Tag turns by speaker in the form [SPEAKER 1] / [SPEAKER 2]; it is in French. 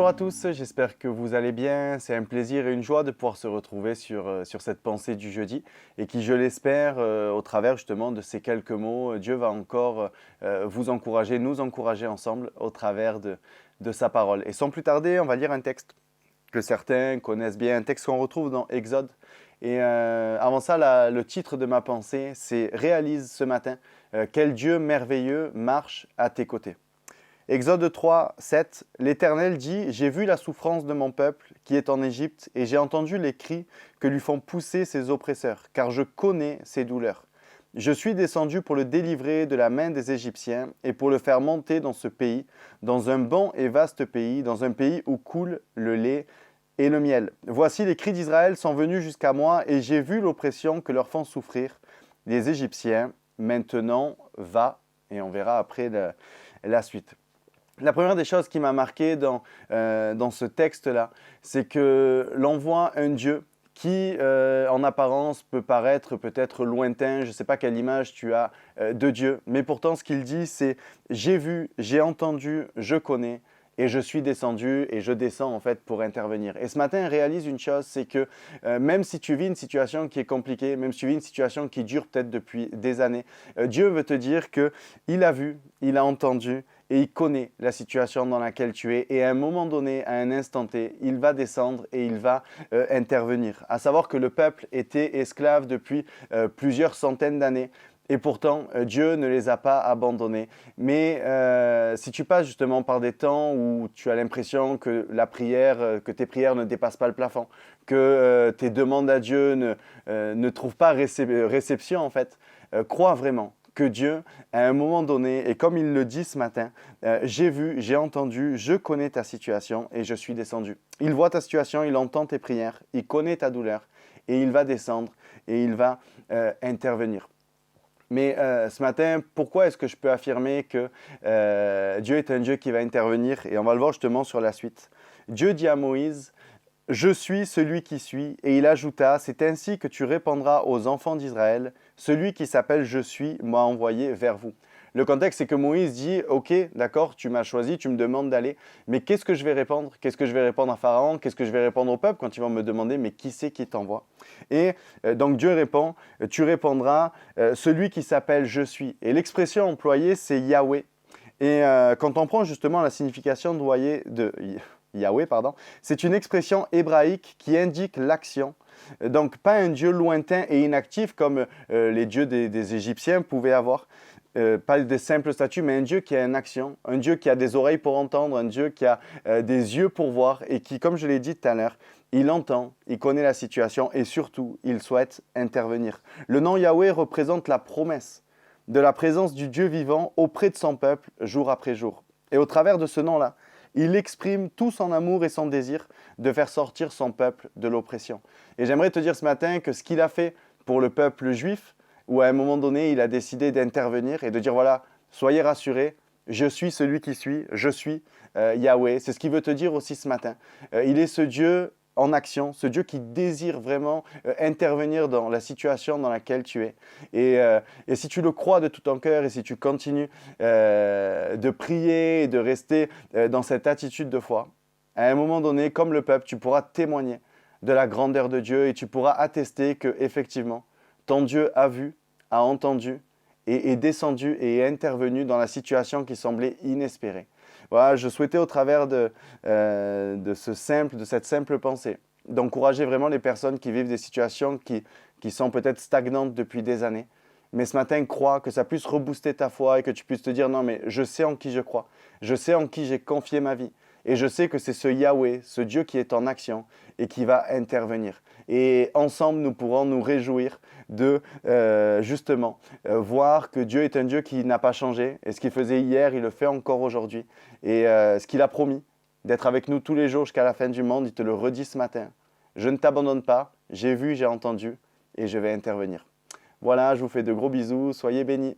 [SPEAKER 1] Bonjour à tous, j'espère que vous allez bien. C'est un plaisir et une joie de pouvoir se retrouver sur cette pensée du jeudi et qui, je l'espère, au travers justement de ces quelques mots, Dieu va encore vous encourager, nous encourager ensemble au travers de sa parole. Et sans plus tarder, on va lire un texte que certains connaissent bien, un texte qu'on retrouve dans Exode. Et avant ça, le titre de ma pensée, c'est « Réalise ce matin quel Dieu merveilleux marche à tes côtés ». Exode 3, 7, l'Éternel dit « J'ai vu la souffrance de mon peuple qui est en Égypte et j'ai entendu les cris que lui font pousser ses oppresseurs, car je connais ses douleurs. Je suis descendu pour le délivrer de la main des Égyptiens et pour le faire monter dans ce pays, dans un bon et vaste pays, dans un pays où coule le lait et le miel. Voici les cris d'Israël sont venus jusqu'à moi et j'ai vu l'oppression que leur font souffrir les Égyptiens. Maintenant, va, et on verra après la suite. » La première des choses qui m'a marqué dans ce texte-là, c'est que l'on voit un Dieu qui, en apparence, peut paraître peut-être lointain. Je ne sais pas quelle image tu as de Dieu, mais pourtant, ce qu'il dit, c'est « j'ai vu, j'ai entendu, je connais ». Et je suis descendu et je descends en fait pour intervenir. Et ce matin, réalise une chose, c'est que même si tu vis une situation qui est compliquée, même si tu vis une situation qui dure peut-être depuis des années, Dieu veut te dire qu'il a vu, il a entendu et il connaît la situation dans laquelle tu es. Et à un moment donné, à un instant T, il va descendre et il va intervenir. À savoir que le peuple était esclave depuis plusieurs centaines d'années. Et pourtant, Dieu ne les a pas abandonnés. Mais si tu passes justement par des temps où tu as l'impression que que tes prières ne dépassent pas le plafond, que tes demandes à Dieu ne trouvent pas réception en fait, crois vraiment que Dieu, à un moment donné, et comme il le dit ce matin, j'ai vu, j'ai entendu, je connais ta situation et je suis descendu. Il voit ta situation, il entend tes prières, il connaît ta douleur et il va descendre et il va intervenir. Mais ce matin, pourquoi est-ce que je peux affirmer que Dieu est un Dieu qui va intervenir? Et on va le voir justement sur la suite. Dieu dit à Moïse, « Je suis celui qui suis ». Et il ajouta, « C'est ainsi que tu répondras aux enfants d'Israël, celui qui s'appelle « Je suis » m'a envoyé vers vous. » Le contexte, c'est que Moïse dit, « Ok, d'accord, tu m'as choisi, tu me demandes d'aller, mais qu'est-ce que je vais répondre? Qu'est-ce que je vais répondre à Pharaon? Qu'est-ce que je vais répondre au peuple quand ils vont me demander, mais qui c'est qui t'envoie ?» Et donc Dieu répond, « Tu répondras, celui qui s'appelle « Je suis ». Et l'expression employée, c'est Yahweh. Et quand on prend justement la signification de Yahweh, c'est une expression hébraïque qui indique l'action. Donc pas un Dieu lointain et inactif comme les dieux des Égyptiens pouvaient avoir. Pas des simples statues, mais un Dieu qui a une action, un Dieu qui a des oreilles pour entendre, un Dieu qui a des yeux pour voir et qui, comme je l'ai dit tout à l'heure, il entend, il connaît la situation et surtout, il souhaite intervenir. Le nom Yahweh représente la promesse de la présence du Dieu vivant auprès de son peuple jour après jour. Et au travers de ce nom-là, il exprime tout son amour et son désir de faire sortir son peuple de l'oppression. Et j'aimerais te dire ce matin que ce qu'il a fait pour le peuple juif, où à un moment donné, il a décidé d'intervenir et de dire, voilà, soyez rassurés, je suis celui qui suis, je suis Yahweh. C'est ce qu'il veut te dire aussi ce matin. Il est ce Dieu en action, ce Dieu qui désire vraiment intervenir dans la situation dans laquelle tu es. Et si tu le crois de tout ton cœur et si tu continues de prier et de rester dans cette attitude de foi, à un moment donné, comme le peuple, tu pourras témoigner de la grandeur de Dieu et tu pourras attester qu'effectivement, ton Dieu a vu, a entendu et est descendu et est intervenu dans la situation qui semblait inespérée. Voilà, je souhaitais au travers de cette simple pensée, d'encourager vraiment les personnes qui vivent des situations qui sont peut-être stagnantes depuis des années. Mais ce matin, crois que ça puisse rebooster ta foi et que tu puisses te dire, non mais je sais en qui je crois, je sais en qui j'ai confié ma vie. Et je sais que c'est ce Yahweh, ce Dieu qui est en action et qui va intervenir. Et ensemble, nous pourrons nous réjouir de justement voir que Dieu est un Dieu qui n'a pas changé. Et ce qu'il faisait hier, il le fait encore aujourd'hui. Et ce qu'il a promis, d'être avec nous tous les jours jusqu'à la fin du monde, il te le redit ce matin. Je ne t'abandonne pas, j'ai vu, j'ai entendu et je vais intervenir. Voilà, je vous fais de gros bisous, soyez bénis.